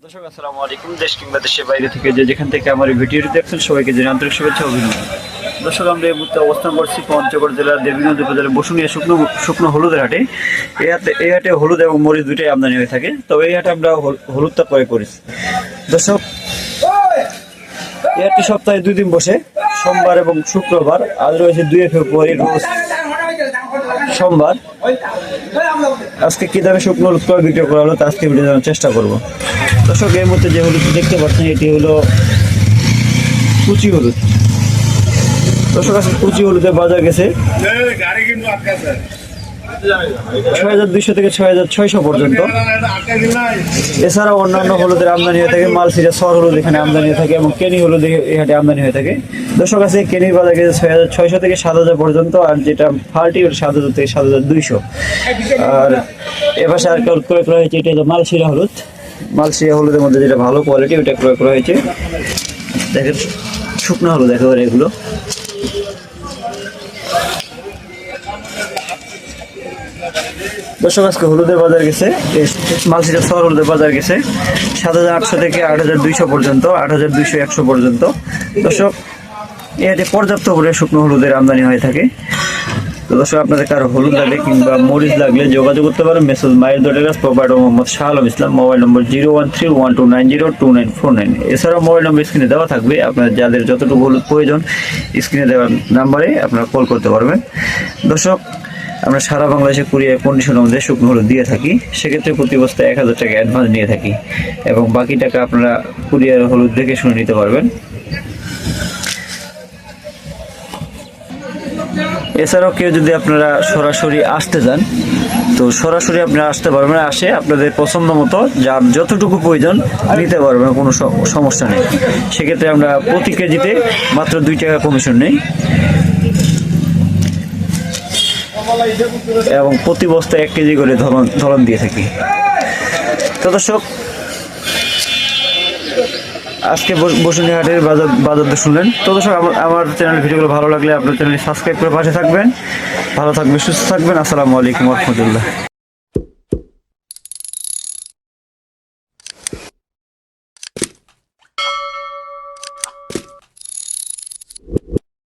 দর্শক আসসালামু আলাইকুম। দেশ কিংবা দেশের বাইরে থেকে যেখান থেকে আমার এই ভিডিওটি দেখছেন সবাইকে জানাই আন্তরিক শুভেচ্ছা ও অভিনন্দন। দর্শক, আমরা এই মুহূর্তে অবস্থান করছি পঞ্চগড় জেলার দেবীগঞ্জ উপজেলার বসুনিয়া শুকনো হলুদের হাটে। এই হাটে হলুদ এবং মরিচ দুইটাই আমদানি হয়ে থাকে, তবে এই হাটে আমরা হলুদটা ক্রয় করেছি। দর্শক, এই হাটটি সপ্তাহে 2 দিন বসে, সোমবার এবং শুক্রবার। আজ রয়েছে 2 ফেব্রুয়ারি, রোজ সোমবার। আজকে কি দামে শুকনো হলুদ ক্রয় বিক্রয় করা হলো তা আজকে ভিডিও জানার চেষ্টা করবো। দর্শক, এর মধ্যে যে হলুদ দেখতে পাচ্ছেন এটি হলো কুচি হলুদ। দর্শক, আজকে কুচি হলুদের বাজার গেছে 6200 থেকে 6600 পর্যন্ত। এছাড়াও অন্যান্য হলুদের আমদানি হয়ে থাকে, মালসিরা সর হলুদ এখানে আমদানি হয়ে থাকে এবং কেনি হলুদ এই হাটে আমদানি হয়ে থাকে। দর্শক, আছে কেনির বাজার গেছে 6600 থেকে 7000 পর্যন্ত, আর যেটা ফাল্টি ওটা 7000 থেকে 7200। আর এপাশে আর ক্রয় করা হয়েছে, এটা হলো মালসিরা হলুদ। মালসিরা হলুদের মধ্যে যেটা ভালো কোয়ালিটি ওটা ক্রয় করা হয়েছে। দেখেন শুকনো হলুদ একেবারে এগুলো। দর্শক, আজকে হলুদের বাজার গেছে, মালসিরা সর হলুদের বাজার গেছে 7800 থেকে 8200 পর্যন্ত, 8200 100 পর্যন্ত। দর্শক, এতে পর্যাপ্ত করে শুকনো হলুদের আমদানি হয়ে থাকে। তো দর্শক, আপনাদের কারো হলুদ লাগলে কিংবা মরিচ লাগলে যোগাযোগ করতে পারেন মেসেজ মায়ের দোটেরাস proprietor Mohammad Shah Alam Islam. Mobile number 0131290294। এছাড়াও মোবাইল নম্বর স্ক্রিনে দেওয়া থাকবে, আপনার যাদের যতটুকু হলুদ প্রয়োজন স্ক্রিনে দেওয়া নাম্বারে আপনারা কল করতে পারবেন। দর্শক, আমরা সারা বাংলাদেশে কুরিয়ার কন্ডিশনের মধ্যে শুকনো হলুদ দিয়ে থাকি। সেক্ষেত্রে প্রতি বস্তায় 1000 টাকা অ্যাডভান্স নিয়ে থাকি এবং বাকি টাকা আপনারা কুরিয়ার হলুদ দেখে শুনে নিতে পারবেন। এছাড়াও কেউ যদি আপনারা সরাসরি আসতে চান তো সরাসরি আপনারা আসতে পারবেন, আসে আপনাদের পছন্দ মতো যার যতটুকু প্রয়োজন নিতে পারবেন, কোনো সমস্যা নেই। সেক্ষেত্রে আমরা প্রতি কেজিতে মাত্র 2 টাকা কমিশন নেই এবং প্রতি বস্তায় 1 কেজি করে ধরন দিয়ে থাকি। তো দর্শক, আজকে বসুনিয়া হাটের বাজার শুনলেন। তো দর্শক, আমার চ্যানেল ভিডিওগুলো ভালো লাগলে আপনার চ্যানেলটি সাবস্ক্রাইব করে পাশে থাকবেন। ভালো থাকবেন, সুস্থ থাকবেন। আসসালামু আলাইকুম ওয়া রাহমাতুল্লাহ।